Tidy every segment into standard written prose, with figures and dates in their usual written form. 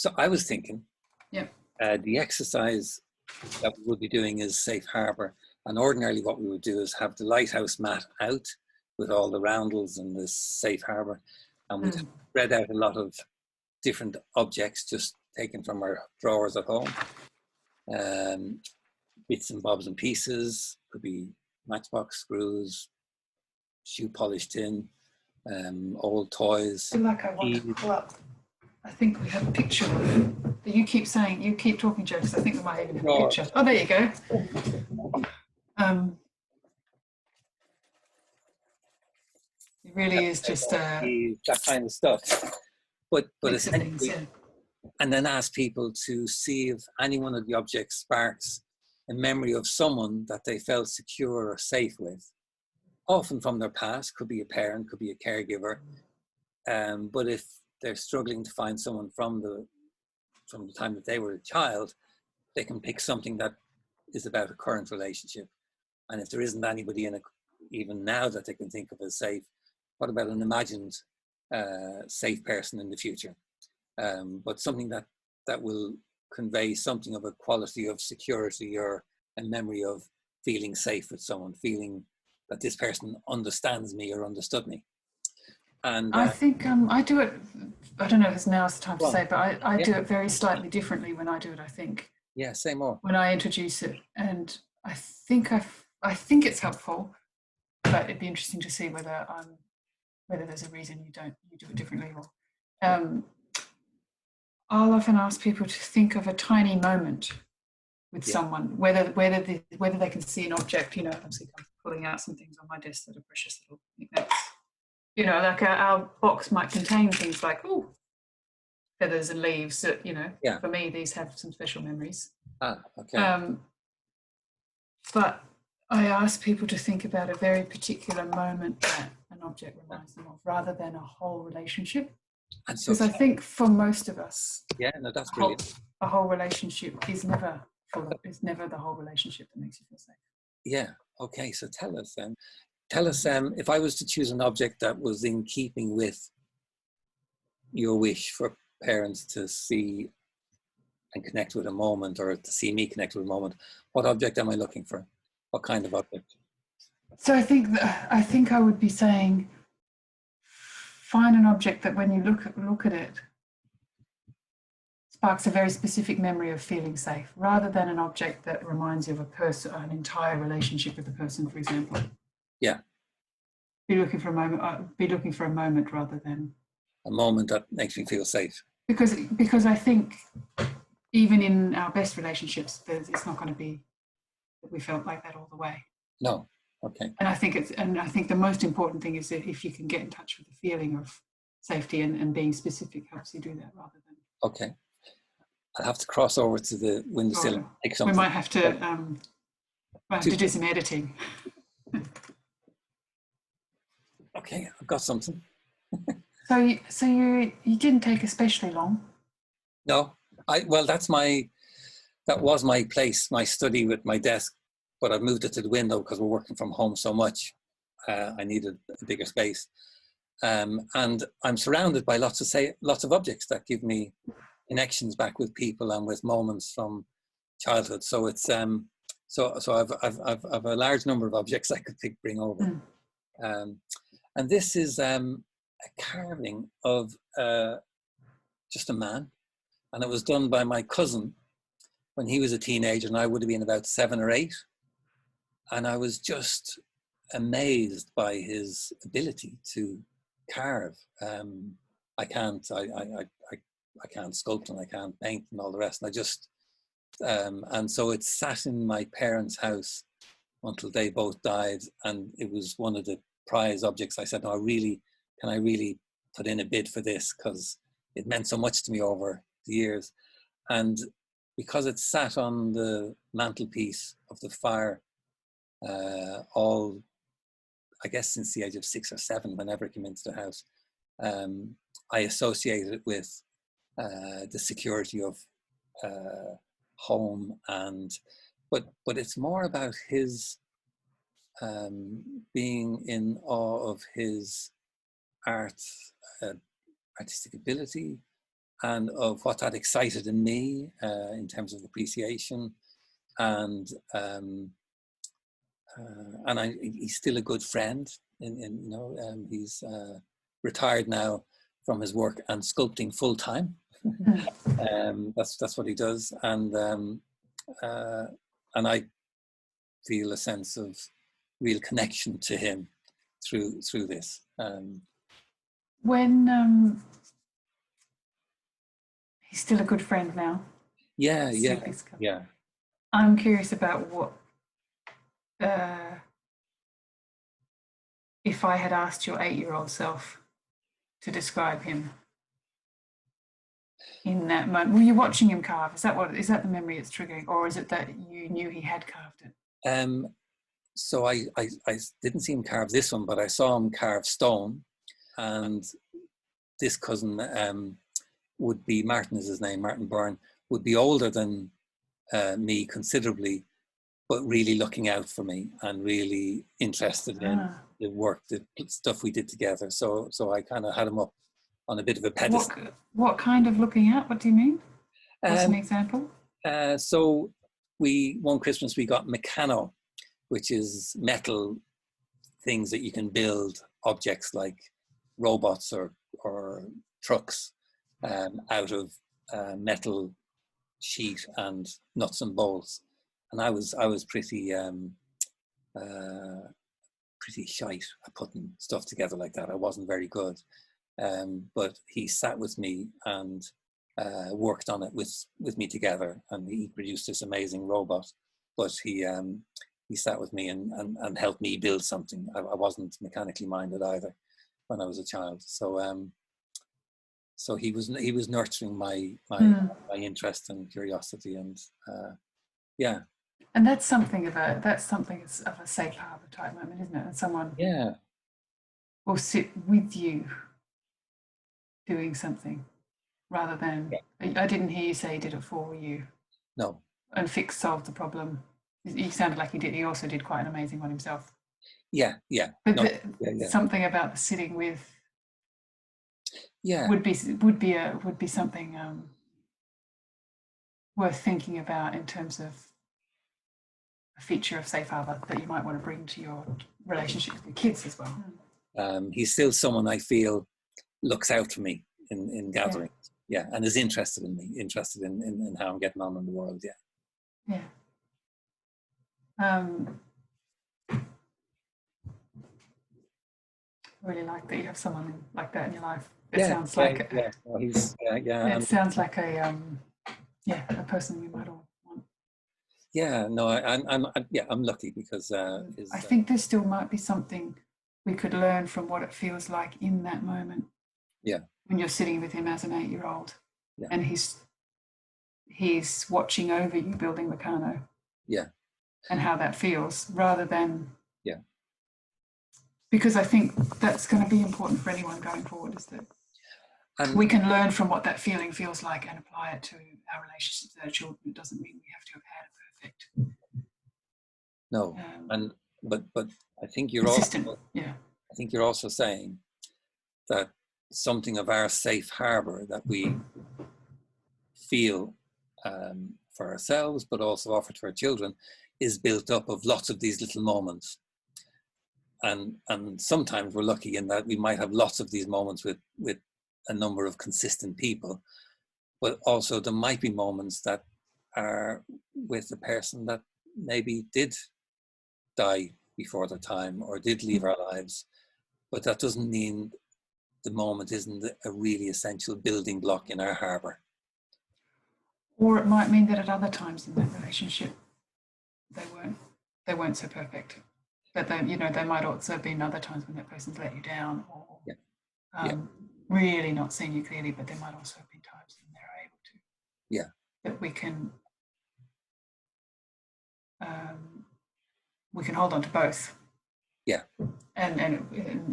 So I was thinking, Yeah. the exercise that we would be doing is safe harbour. And ordinarily what we would do is have the lighthouse mat out with all the roundels and this safe harbour. And we'd spread out a lot of different objects just taken from our drawers at home. Bits and bobs and pieces, could be matchbox screws, shoe polish tin, old toys. I feel like I want to pull up. I think we have a picture of it. You keep saying, you keep talking, Joe, because I think we might even have a picture. Oh, there you go. It really is just that kind of stuff. But essentially, things, yeah. And then ask people to see if any one of the objects sparks a memory of someone that they felt secure or safe with. Often from their past, could be a parent, could be a caregiver. But if they're struggling to find someone from the time that they were a child, they can pick something that is about a current relationship. And if there isn't anybody in it, even now that they can think of as safe, what about an imagined safe person in the future? But something that will convey something of a quality of security or a memory of feeling safe with someone, feeling that this person understands me or understood me. And I think I do it, I don't know if now's the time to say, but I do it very slightly differently when I do it, I think. Yeah, say more. When I introduce it. And I think it's helpful, but it'd be interesting to see whether there's a reason you do it differently. Or I'll often ask people to think of a tiny moment with someone, whether they can see an object. You know, obviously I'm pulling out some things on my desk that are precious little knickknacks. You know, like our box might contain things like, feathers and leaves. That, you know, for me, these have some special memories. Ah, okay. But I ask people to think about a very particular moment that an object reminds them of, rather than a whole relationship. Because I think for most of us, that's brilliant. A whole relationship is never the whole relationship that makes you feel safe. Yeah. Okay. So tell us then. Tell us, if I was to choose an object that was in keeping with your wish for parents to see and connect with a moment, or to see me connect with a moment, what object am I looking for? What kind of object? So I think I would be saying, find an object that when you look at it, sparks a very specific memory of feeling safe, rather than an object that reminds you of a person, an entire relationship with a person, for example. Yeah. Be looking for a moment rather than a moment that makes me feel safe. Because I think even in our best relationships, it's not going to be that we felt like that all the way. No. Okay. And I think the most important thing is that if you can get in touch with the feeling of safety and being specific helps you do that rather than. Okay. I'll have to cross over to the windowsill and take something. We might have to do some editing. Okay, I've got something. So you didn't take especially long? No, that was my place, my study with my desk, but I've moved it to the window because we're working from home so much. I needed a bigger space, and I'm surrounded by lots of objects that give me connections back with people and with moments from childhood. So it's so I've a large number of objects I could bring over. And this is a carving of just a man, and it was done by my cousin when he was a teenager, and I would have been about 7 or 8. And I was just amazed by his ability to carve. I can't sculpt, and I can't paint and all the rest. And I just and so it sat in my parents' house until they both died, and it was one of the prize objects. I said, no, can I really put in a bid for this, because it meant so much to me over the years. And because it sat on the mantelpiece of the fire I guess since the age of 6 or 7, whenever it came into the house, I associated it with the security of home, but it's more about his being in awe of his artistic ability and of what that excited in me in terms of appreciation. And he's still a good friend. He's retired now from his work and sculpting full time. That's what he does, and I feel a sense of real connection to him through this. When he's still a good friend now. Yeah. I'm curious about what, if I had asked your 8-year-old self to describe him in that moment. Were you watching him carve? Is that the memory it's triggering, or is it that you knew he had carved it? So I didn't see him carve this one, but I saw him carve stone, and this cousin would be, Martin is his name, Martin Byrne, would be older than me considerably, but really looking out for me and really interested in the work, the stuff we did together. So I kind of had him up on a bit of a pedestal. What kind of looking out? What do you mean? What's an example? So one Christmas we got Meccano, which is metal things that you can build objects like robots or trucks out of metal sheet and nuts and bolts. And I was pretty shite at putting stuff together like that. I wasn't very good, but he sat with me and worked on it with me together, and he produced this amazing robot. But he sat with me and helped me build something. I wasn't mechanically minded either when I was a child. So he was nurturing my interest and curiosity, and yeah. And that's something of a safe harbour type moment, isn't it? And someone will sit with you doing something rather than. I didn't hear you say he did it for you. No. And solved the problem. He sounded like he did. He also did quite an amazing one himself. Yeah. But something about the sitting with. Yeah. Would be something worth thinking about in terms of a feature of safe harbour that you might want to bring to your relationship with your kids as well. He's still someone I feel looks out for me in gatherings, and is interested in me, interested in how I'm getting on in the world. I really like that you have someone like that in your life. It sounds like it sounds like a person we might all want. Yeah, no, I'm lucky because I think there still might be something we could learn from what it feels like in that moment. Yeah. When you're sitting with him as an 8-year-old, and he's watching over you building Meccano. Yeah. And how that feels, rather than because I think that's going to be important for anyone going forward, is that we can learn from what that feeling feels like and apply it to our relationships with our children. It doesn't mean we have to have had it perfect. No, but I think you're consistent. I think you're also saying that something of our safe harbour that we feel for ourselves, but also offer to our children, is built up of lots of these little moments. And sometimes we're lucky in that we might have lots of these moments with a number of consistent people, but also there might be moments that are with a person that maybe did die before their time or did leave our lives, but that doesn't mean the moment isn't a really essential building block in our harbour. Or it might mean that at other times in that relationship they weren't so perfect. But then, there might also have been other times when that person's let you down or really not seen you clearly, but there might also have been times when they're able to. Yeah. That we can hold on to both. Yeah. And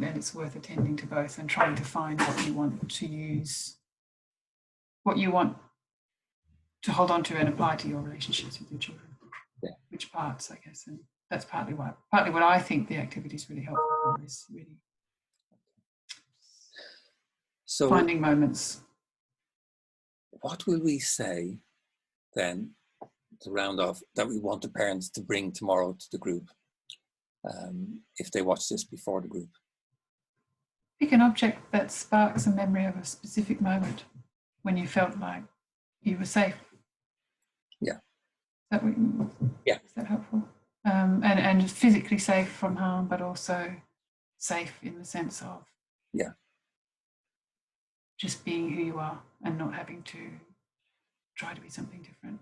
it's worth attending to both and trying to find what you want to use, what you want to hold on to and apply to your relationships with your children. Yeah. Which parts, I guess, and that's partly what I think the activity is really helpful for, is really finding moments what will we say then, to round off, that we want the parents to bring tomorrow to the group, if they watch this before the group? Pick an object that sparks a memory of a specific moment when you felt like you were safe. Yeah. Is that helpful? And just physically safe from harm, but also safe in the sense of just being who you are and not having to try to be something different.